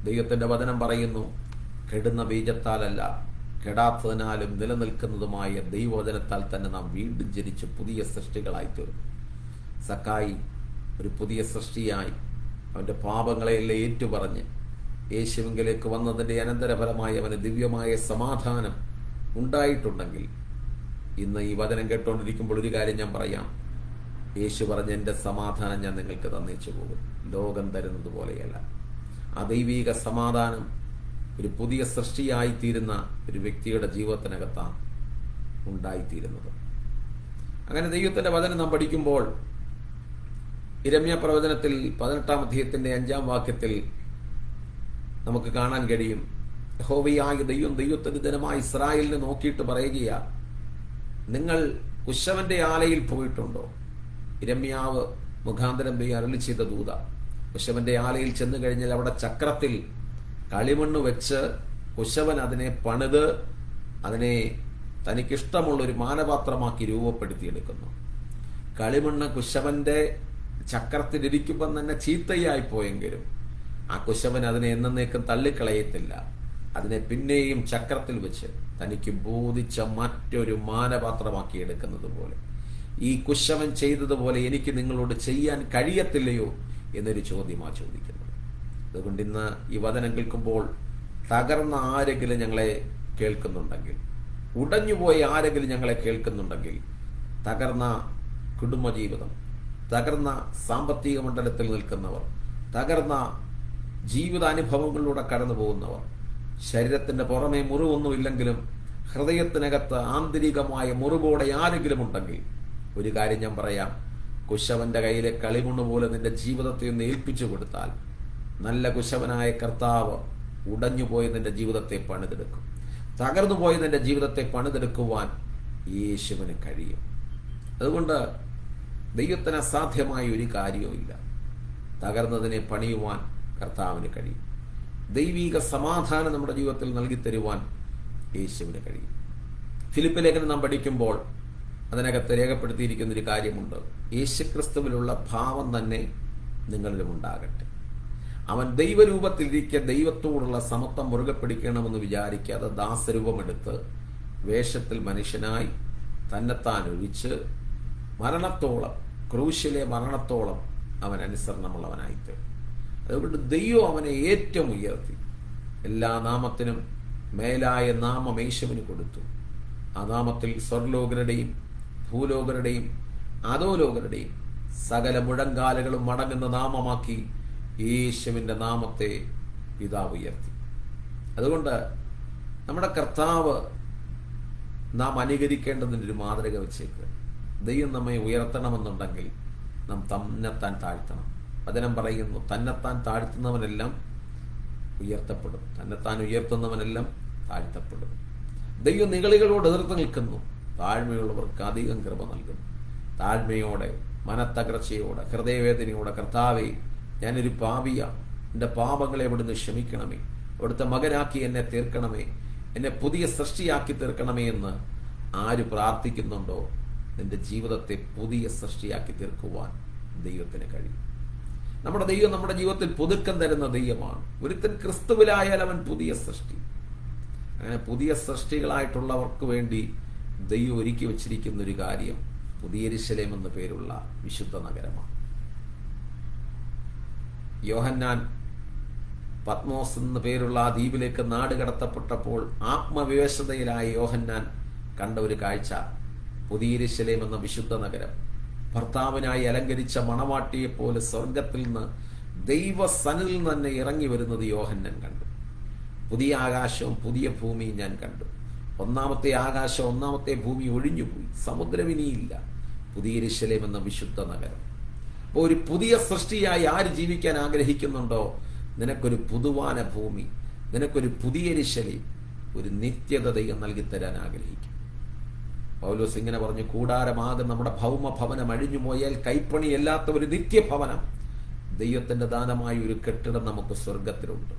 ദൈവത്തിൻ്റെ വചനം പറയുന്നു, കെടുന്ന ബീജത്താലല്ല, കെടാത്തതിനാലും നിലനിൽക്കുന്നതുമായ ദൈവവചനത്താൽ തന്നെ നാം വീണ്ടും ജനിച്ച് പുതിയ സൃഷ്ടികളായി തീർന്നു. സക്കായി ഒരു പുതിയ സൃഷ്ടിയായി അവൻ്റെ പാപങ്ങളെയെല്ലാം ഏറ്റുപറഞ്ഞ് യേശുവിലേക്ക് വന്നതിൻ്റെ അനന്തരഫലമായി അവന് ദിവ്യമായ സമാധാനം ഉണ്ടായിട്ടുണ്ടെങ്കിൽ, ഇന്ന് ഈ വചനം കേട്ടുകൊണ്ടിരിക്കുമ്പോൾ ഒരു കാര്യം ഞാൻ പറയാം. യേശു പറഞ്ഞ എൻ്റെ സമാധാനം ഞാൻ നിങ്ങൾക്ക് തന്നേച്ചു പോകും, ലോകം തരുന്നത് പോലെയല്ല. ആ ദൈവീക സമാധാനം ഒരു പുതിയ സൃഷ്ടിയായിത്തീരുന്ന ഒരു വ്യക്തിയുടെ ജീവിതത്തിനകത്താണ് ഉണ്ടായിത്തീരുന്നത്. അങ്ങനെ ദൈവത്തിൻ്റെ വചനം നാം പഠിക്കുമ്പോൾ യിരെമ്യാ പ്രവചനത്തിൽ 18-ാം അധ്യായത്തിൻ്റെ 5-ാം വാക്യത്തിൽ നമുക്ക് കാണാൻ കഴിയും, യഹോവയായ ദൈവം ദൈവത്തിന്റെ ജനമായ ഇസ്രായേലിനെ നോക്കിയിട്ട് പറയുകയാ, നിങ്ങൾ കുശവന്റെ ആലയിൽ പോയിട്ടുണ്ടോ? യിരെമ്യാവ് മുഖാന്തരം അരുളി ചെയ്ത ദൂത. കുശവന്റെ ആലയിൽ ചെന്നു കഴിഞ്ഞാൽ അവിടെ ചക്രത്തിൽ കളിമണ്ണ് വെച്ച് കുശവൻ അതിനെ പണിത് അതിനെ തനിക്കിഷ്ടമുള്ളൊരു മാനപാത്രമാക്കി രൂപപ്പെടുത്തിയെടുക്കുന്നു. കളിമണ്ണ് കുശവന്റെ ചക്രത്തിലിരിക്കുമ്പം തന്നെ ചീത്തയായി പോയെങ്കിലും ആ കുശവൻ അതിനെ എന്നേക്കും തള്ളിക്കളയത്തില്ല. അതിനെ പിന്നെയും ചക്രത്തിൽ വെച്ച് തനിക്ക് ബോധിച്ച മറ്റൊരു മാനപാത്രമാക്കി എടുക്കുന്നത് പോലെ ഈ കുശവൻ ചെയ്തതുപോലെ എനിക്ക് നിങ്ങളോട് ചെയ്യാൻ കഴിയത്തില്ലയോ എന്നൊരു ചോദ്യമാണ് ചോദിക്കുന്നത്. അതുകൊണ്ട് ഇന്ന് ഈ വചനം കേൾക്കുമ്പോൾ തകർന്ന ആരെങ്കിലും ഞങ്ങളെ കേൾക്കുന്നുണ്ടെങ്കിൽ, ഉടഞ്ഞുപോയ ആരെങ്കിലും ഞങ്ങളെ കേൾക്കുന്നുണ്ടെങ്കിൽ, തകർന്ന കുടുംബജീവിതം, തകർന്ന സാമ്പത്തിക മണ്ഡലത്തിൽ നിൽക്കുന്നവർ, തകർന്ന ജീവിതാനുഭവങ്ങളിലൂടെ കടന്നു പോകുന്നവർ, ശരീരത്തിന്റെ പുറമെ മുറിവൊന്നുമില്ലെങ്കിലും ഹൃദയത്തിനകത്ത് ആന്തരികമായ മുറിവോടെ ആരെങ്കിലും ഉണ്ടെങ്കിൽ ഒരു കാര്യം ഞാൻ പറയാം, കുശവന്റെ കയ്യിലെ കളിമണ്ണ് പോലെ നിന്റെ ജീവിതത്തെ ഒന്ന് ഏൽപ്പിച്ചു കൊടുത്താൽ നല്ല കുശവനായ കർത്താവ് ഉടഞ്ഞുപോയ നിന്റെ ജീവിതത്തെ പണിതെടുക്കും. തകർന്നുപോയ നിന്റെ ജീവിതത്തെ പണിതെടുക്കുവാൻ യേശുവിന് കഴിയും. അതുകൊണ്ട് ദൈവത്തിന് അസാധ്യമായ ഒരു കാര്യവുമില്ല. തകർന്നതിനെ പണിയുവാൻ കർത്താവിന് കഴിയും. ദൈവിക സമാധാനം നമ്മുടെ ജീവിതത്തിൽ നൽകി തരുവാൻ യേശുവിന് കഴിയും. ഫിലിപ്പ് ലേഖനം നാം പഠിക്കുമ്പോൾ അതിനകത്ത് രേഖപ്പെടുത്തിയിരിക്കുന്ന ഒരു കാര്യമുണ്ട്, യേശുക്രിസ്തുവിലുള്ള ഭാവം തന്നെ നിങ്ങളിലും ഉണ്ടാകട്ടെ. അവൻ ദൈവരൂപത്തിലിരിക്കെ ദൈവത്തോടുള്ള സമത്വം മുറുകെ പിടിക്കണമെന്ന് വിചാരിക്കാതെ ദാസരൂപമെടുത്ത് വേഷത്തിൽ മനുഷ്യനായി തന്നെത്താൻ ഒഴിച്ച് മരണത്തോളം, ക്രൂശിലെ മരണത്തോളം അവൻ അനുസരണമുള്ളവനായിട്ട്. അതുകൊണ്ട് ദൈവം അവനെ ഏറ്റവും ഉയർത്തി എല്ലാ നാമത്തിനും മേലായ നാമം യേശുവിന് കൊടുത്തു. ആ നാമത്തിൽ സ്വർലോകരുടെയും ഭൂലോകരുടെയും അധോലോകരുടെയും സകല മുഴങ്കാലുകളും മടങ്ങുന്ന നാമമാക്കി യേശുവിൻ്റെ നാമത്തെ പിതാവ് ഉയർത്തി. അതുകൊണ്ട് നമ്മുടെ കർത്താവ് നാം അനുകരിക്കേണ്ടതിനൊരു മാതൃക വെച്ചേക്ക്. ദൈവം നമ്മെ ഉയർത്തണമെന്നുണ്ടെങ്കിൽ നാം തന്നെത്താൻ താഴ്ത്തണം. വചനം പറയുന്നു, തന്നെത്താൻ താഴ്ത്തുന്നവനെല്ലാം ഉയർത്തപ്പെടും, തന്നെത്താൻ ഉയർത്തുന്നവനെല്ലാം താഴ്ത്തപ്പെടും. ദൈവം നിഗളികളോട് എതിർത്ത് നിൽക്കുന്നു, താഴ്മയുള്ളവർക്ക് അധികം കൃപ നൽകുന്നു. താഴ്മയോടെ, മനത്തകർച്ചയോടെ, ഹൃദയവേദനയോടെ, കർത്താവേ, ഞാനൊരു പാപിയാണ്, എൻ്റെ പാപങ്ങളെ അവിടുന്ന് ക്ഷമിക്കണമേ, അവിടുത്തെ മകനാക്കി എന്നെ തീർക്കണമേ, എന്നെ പുതിയ സൃഷ്ടിയാക്കി തീർക്കണമേ എന്ന് ആര് പ്രാർത്ഥിക്കുന്നുണ്ടോ, നിന്റെ ജീവിതത്തെ പുതിയ സൃഷ്ടിയാക്കി തീർക്കുവാൻ ദൈവത്തിന് കഴിയും. നമ്മുടെ ദൈവം നമ്മുടെ ജീവിതത്തിൽ പുതുക്കം തരുന്ന ദൈവമാണ്. ഒരുത്തൻ ക്രിസ്തുവിലായാൽ അവൻ പുതിയ സൃഷ്ടി. അങ്ങനെ പുതിയ സൃഷ്ടികളായിട്ടുള്ളവർക്ക് വേണ്ടി ദൈവം ഒരുക്കി വച്ചിരിക്കുന്ന ഒരു കാര്യം പുതിയ യെരൂശലേം എന്ന പേരുള്ള വിശുദ്ധ നഗരമാണ്. യോഹന്നാൻ പത്മോസ് എന്ന പേരുള്ള ആ ദ്വീപിലേക്ക് നാട് കടത്തപ്പെട്ടപ്പോൾ ആത്മവിവശതയിലായ യോഹന്നാൻ കണ്ട ഒരു കാഴ്ച, പുതിയ യെരൂശലേം എന്ന വിശുദ്ധ നഗരം ഭർത്താവിനായി അലങ്കരിച്ച മണവാട്ടിയെപ്പോലെ സ്വർഗത്തിൽ നിന്ന് ദൈവസന്നിധിയിൽ തന്നെ ഇറങ്ങി വരുന്നത് യോഹന്നാൻ കണ്ടു. പുതിയ ആകാശവും പുതിയ ഭൂമിയും ഞാൻ കണ്ടു. ഒന്നാമത്തെ ആകാശം ഒന്നാമത്തെ ഭൂമി ഒഴിഞ്ഞുപോയി, സമുദ്രം ഇനിയില്ല. പുതിയ യെരൂശലേം എന്ന വിശുദ്ധ നഗരം. അപ്പോൾ ഒരു പുതിയ സൃഷ്ടിയായി ആര് ജീവിക്കാൻ ആഗ്രഹിക്കുന്നുണ്ടോ, നിനക്കൊരു പുതുവാന ഭൂമി, നിനക്കൊരു പുതിയ യെരൂശലേം, ഒരു നിത്യത ദൈവം നൽകിത്തരാൻ ആഗ്രഹിക്കും. പൗലോസ് ഇങ്ങനെ പറഞ്ഞു, കൂടാരമാകും നമ്മുടെ ഭൗമ ഭവനം അഴിഞ്ഞുപോയാൽ കൈപ്പണിയല്ലാത്ത ഒരു നിത്യഭവനം, ദൈവത്തിന്റെ ദാനമായ ഒരു കെട്ടിടം നമുക്ക് സ്വർഗത്തിലുണ്ട്.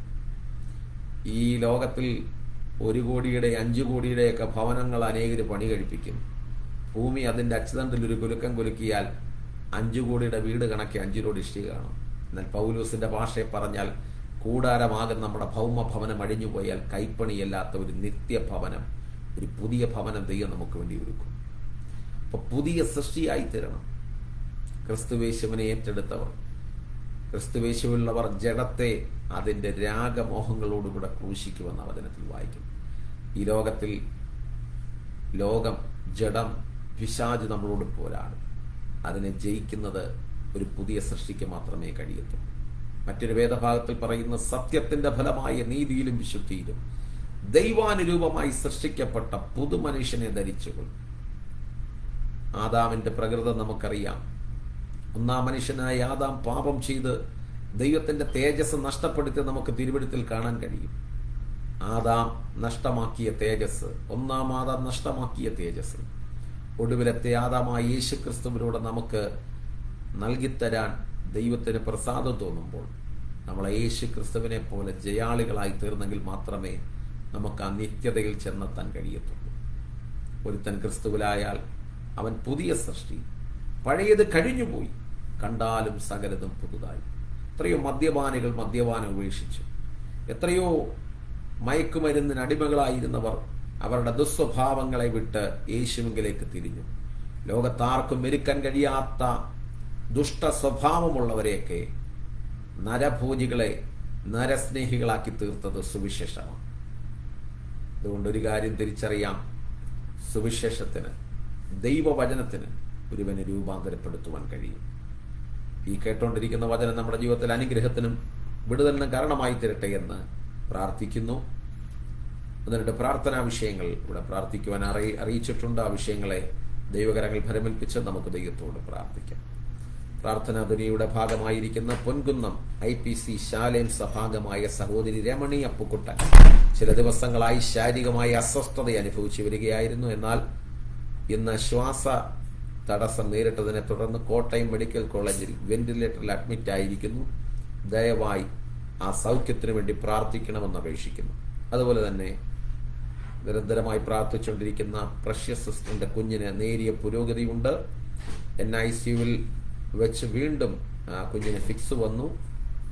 ഈ ലോകത്തിൽ 1 കോടിയുടെ 5 കോടിയുടെയൊക്കെ ഭവനങ്ങൾ അനേകര് പണി കഴിപ്പിക്കും. ഭൂമി അതിന്റെ അച്ചുതണ്ടിൽ ഒരു കുലുക്കം കുലുക്കിയാൽ 5 കോടിയുടെ വീട് കണക്കി 5 കോടി ഇഷ്ടിക കാണും. എന്നാൽ പൗലോസിന്റെ ഭാഷയെ പറഞ്ഞാൽ കൂടാരമാകും നമ്മുടെ ഭൗമ ഭവനം അഴിഞ്ഞുപോയാൽ കൈപ്പണിയല്ലാത്ത ഒരു നിത്യഭവനം, ഒരു പുതിയ ഭവനം ദൈവം നമുക്ക് വേണ്ടി ഒരുക്കും. അപ്പൊ പുതിയ സൃഷ്ടിയായി തീരണം. ക്രിസ്തുവേശുവിനെ ഏറ്റെടുത്തവർ, ക്രിസ്തുവേശുവിലുള്ളവർ ജഡത്തെ അതിന്റെ രാഗമോഹങ്ങളോടുകൂടെ ക്രൂശിക്കുമെന്ന വചനത്തിൽ വായിക്കും. ഈ ലോകത്തിൽ ലോകം, ജഡം, പിശാച് നമ്മളോട് പോരാടും. അതിനെ ജയിക്കുന്നത് ഒരു പുതിയ സൃഷ്ടിക്ക് മാത്രമേ കഴിയത്തുള്ളൂ. മറ്റൊരു വേദഭാഗത്തിൽ പറയുന്ന സത്യത്തിന്റെ ഫലമായ നീതിയിലും വിശുദ്ധിയിലും ദൈവാനുരൂപമായി സൃഷ്ടിക്കപ്പെട്ട പുതുമനുഷ്യനെ ധരിച്ചുകൊള്ളും. ആദാമിന്റെ പ്രകൃതം നമുക്കറിയാം. ഒന്നാം മനുഷ്യനായ ആദാം പാപം ചെയ്ത് ദൈവത്തിന്റെ തേജസ് നഷ്ടപ്പെടുത്തി നമുക്ക് തിരുവെഴുത്തിൽ കാണാൻ കഴിയും. ആദാം നഷ്ടമാക്കിയ തേജസ്, ഒന്നാം ആദാം നഷ്ടമാക്കിയ തേജസ് ഒടുവിലത്തെ ആദാമായ യേശുക്രിസ്തുവിലൂടെ നമുക്ക് നൽകിത്തരാൻ ദൈവത്തിന് പ്രസാദം തോന്നുമ്പോൾ നമ്മളെ യേശുക്രിസ്തുവിനെ പോലെ ജയാളികളായി തീർന്നെങ്കിൽ മാത്രമേ നമുക്ക് ആ നിത്യതയിൽ ചെന്നെത്താൻ കഴിയത്തുള്ളൂ. ഒരുത്തൻ ക്രിസ്തുവിലായാൽ അവൻ പുതിയ സൃഷ്ടി, പഴയത് കഴിഞ്ഞുപോയി, കണ്ടാലും സകലതും പുതുതായി. എത്രയോ മദ്യപാനികൾ മദ്യപാനം ഉപേക്ഷിച്ചു. എത്രയോ മയക്കുമരുന്നിന് അടിമകളായിരുന്നവർ അവരുടെ ദുസ്വഭാവങ്ങളെ വിട്ട് യേശുവിലേക്ക് തിരിഞ്ഞു. ലോകത്താർക്കും മെരുക്കാൻ കഴിയാത്ത ദുഷ്ട സ്വഭാവമുള്ളവരെയൊക്കെ നരഭോജികളെ നരസ്നേഹികളാക്കി തീർത്തത് സുവിശേഷമാണ്. അതുകൊണ്ടൊരു കാര്യം തിരിച്ചറിയാം, സുവിശേഷത്തിന്, ദൈവവചനത്തിന് ഒരുവനെ രൂപാന്തരപ്പെടുത്തുവാൻ കഴിയും. ഈ കേട്ടോണ്ടിരിക്കുന്ന വചനം നമ്മുടെ ജീവിതത്തിൽ അനുഗ്രഹത്തിനും വിടുതലിനും കാരണമായി തീരട്ടെ എന്ന് പ്രാർത്ഥിക്കുന്നു. എന്നിട്ട് പ്രാർത്ഥനാ വിഷയങ്ങൾ ഇവിടെ പ്രാർത്ഥിക്കുവാൻ അറിയിച്ചിട്ടുണ്ട്. ആ വിഷയങ്ങളെ ദൈവകരങ്ങൾ ഫലമേൽപ്പിച്ച് നമുക്ക് ദൈവത്തോട് പ്രാർത്ഥിക്കാം. പ്രാർത്ഥനാ ധ്വനിയുടെ ഭാഗമായിരിക്കുന്ന പൊൻകുന്നം IPC ശാലേം സഭാംഗമായ സഹോദരി രമണി അപ്പുക്കുട്ടൻ ചില ദിവസങ്ങളായി ശാരീരികമായ അസ്വസ്ഥത അനുഭവിച്ചു വരികയായിരുന്നു. എന്നാൽ ഇന്ന് ശ്വാസ തടസ്സം നേരിട്ടതിനെ തുടർന്ന് കോട്ടയം മെഡിക്കൽ കോളേജിൽ വെന്റിലേറ്ററിൽ അഡ്മിറ്റ് ആയിരിക്കുന്നു. ദയവായി ആ സൗഖ്യത്തിനു വേണ്ടി പ്രാർത്ഥിക്കണമെന്ന് അപേക്ഷിക്കുന്നു. അതുപോലെ തന്നെ നിരന്തരമായി പ്രാർത്ഥിച്ചുകൊണ്ടിരിക്കുന്ന പ്രഷ്യസ് സിസ്റ്ററിന്റെ കുഞ്ഞിന് നേരിയ പുരോഗതിയുണ്ട്. NICUവിൽ വെച്ച് വീണ്ടും കുഞ്ഞിന് ഫിക്സ് വന്നു.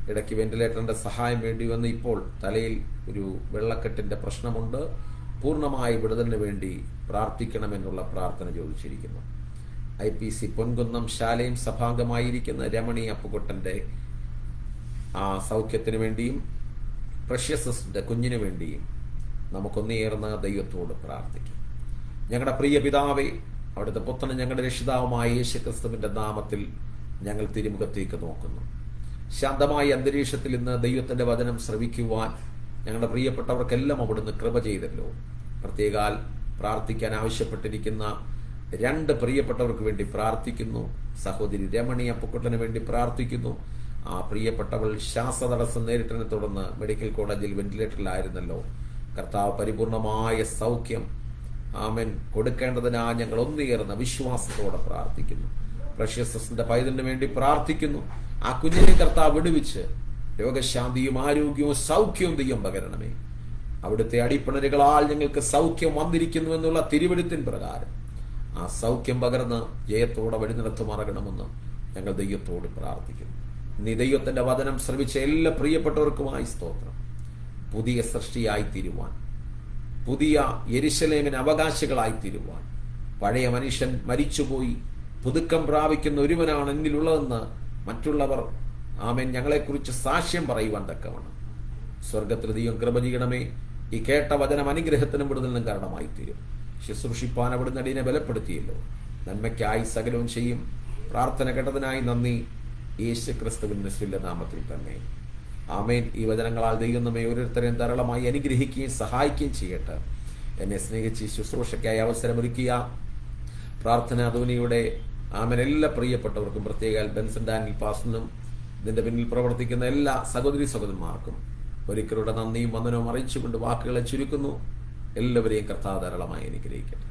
ഇടയ്ക്ക് വെന്റിലേറ്ററിന്റെ സഹായം വേണ്ടി വന്നു. ഇപ്പോൾ തലയിൽ ഒരു വെള്ളക്കെട്ടിന്റെ പ്രശ്നമുണ്ട്. പൂർണ്ണമായി വിടുതലിന് വേണ്ടി പ്രാർത്ഥിക്കണമെന്നുള്ള പ്രാർത്ഥന ചോദിച്ചിരിക്കുന്നു. IPC പൊൻകുന്നം ശാലേം സഭാംഗമായിരിക്കുന്ന രമണി അപ്പുകുട്ടന്റെ ആ സൗഖ്യത്തിന് വേണ്ടിയും പ്രഷ്യസിന്റെ കുഞ്ഞിനു വേണ്ടിയും നമുക്കൊന്നേർന്ന് ദൈവത്തോട് പ്രാർത്ഥിക്കാം. ഞങ്ങളുടെ പ്രിയ പിതാവേ, അവിടുത്തെ പുത്രനും ഞങ്ങളുടെ രക്ഷിതാവുമായ യേശുക്രിസ്തുവിന്റെ നാമത്തിൽ ഞങ്ങൾ തിരുമുഖത്തേക്ക് നോക്കുന്നു. ശാന്തമായ അന്തരീക്ഷത്തിൽ ഇന്ന് ദൈവത്തിന്റെ വചനം ശ്രവിക്കുവാൻ ഞങ്ങളുടെ പ്രിയപ്പെട്ടവർക്കെല്ലാം അവിടുന്ന് കൃപ ചെയ്തല്ലോ. പ്രത്യേകാൽ പ്രാർത്ഥിക്കാൻ ആവശ്യപ്പെട്ടിരിക്കുന്ന 2 പ്രിയപ്പെട്ടവർക്ക് വേണ്ടി പ്രാർത്ഥിക്കുന്നു. സഹോദരി രമണി അപ്പുക്കുട്ടന് വേണ്ടി പ്രാർത്ഥിക്കുന്നു. ആ പ്രിയപ്പെട്ടവൾ ശ്വാസതടസ്സം നേരിട്ടതിനെ തുടർന്ന് മെഡിക്കൽ കോളേജിൽ വെന്റിലേറ്ററിലായിരുന്നല്ലോ. കർത്താവ് പരിപൂർണമായ സൗഖ്യം ആമേൻ കൊടുക്കേണ്ടതിനാ ഞങ്ങൾ ഒന്നുയർന്ന വിശ്വാസത്തോടെ പ്രാർത്ഥിക്കുന്നു. പ്രഷ്യസിന്റെ പൈതലിന് വേണ്ടി പ്രാർത്ഥിക്കുന്നു. ആ കുഞ്ഞിനെ കർത്താവ് വിടുവിച്ച് രോഗശാന്തിയും ആരോഗ്യവും സൗഖ്യവും ദൈവം പകരണമേ. അവിടുത്തെ അടിപ്പിണരുകളാൽ ഞങ്ങൾക്ക് സൗഖ്യം വന്നിരിക്കുന്നു എന്നുള്ള തിരുവെഴുത്തിൻ പ്രകാരം ആ സൗഖ്യം പകർന്ന് ജയത്തോടെ വഴി നടത്തുമാറണമെന്ന് ഞങ്ങൾ ദൈവത്തോട് പ്രാർത്ഥിക്കുന്നു. നീ ദൈവത്തിന്റെ വചനം ശ്രവിച്ച എല്ലാ പ്രിയപ്പെട്ടവർക്കുമായി സ്തോത്രം. പുതിയ സൃഷ്ടിയായി തീരുവാൻ, പുതിയ യെരുശലേമിന് അവകാശികളായി തീരുവാൻ, പഴയ മനുഷ്യൻ മരിച്ചുപോയി പുതുക്കം പ്രാപിക്കുന്ന ഒരുവനാണ് എന്നിലുള്ളതെന്ന് മറ്റുള്ളവർ ആമേൻ ഞങ്ങളെക്കുറിച്ച് സാക്ഷ്യം പറയുവാൻ തക്കവണ്ണം സ്വർഗത്തിൽ ദൈവം കൃപ ചെയ്യണമേ. ഈ കേട്ട വചനം അനുഗ്രഹത്തിനും വിടുതലിനും കാരണമായി തീരും. ശുശ്രൂഷിപ്പാൻ അവിടുന്ന് അടിയനെ ബലപ്പെടുത്തിയല്ലോ. നന്മയ്ക്കായി സകലവും ചെയ്യും. പ്രാർത്ഥന കേട്ടതിനായി നന്ദി. യേശു ക്രിസ്തുവിന്റെ നിസ്തുല്യ നാമത്തിൽ തന്നെ ആമേൻ. ഈ വചനങ്ങളാൽ ദൈവം നമ്മെ ഓരോരുത്തരെയും ധാരാളമായി അനുഗ്രഹിക്കുകയും സഹായിക്കുകയും ചെയ്യട്ടെ. എന്നെ സ്നേഹിച്ച് ശുശ്രൂഷയ്ക്കായി അവസരമൊരുക്കിയ പ്രാർത്ഥനാ ധ്വനിയുടെ ആമേൻ എല്ലാ പ്രിയപ്പെട്ടവർക്കും, പ്രത്യേക ബെൻസൺ ഡാനിൽ പാസ്റ്ററിനും ഇതിന്റെ പിന്നിൽ പ്രവർത്തിക്കുന്ന എല്ലാ സഹോദരി സഹോദരന്മാർക്കും ഒരിക്കലൂടെ നന്ദിയും വന്ദനവും അറിയിച്ചുകൊണ്ട് വാക്കുകളെ ചുരുക്കുന്നു. എല്ലാവരെയും കർത്താവ് ധാരാളമായി അനുഗ്രഹിക്കട്ടെ.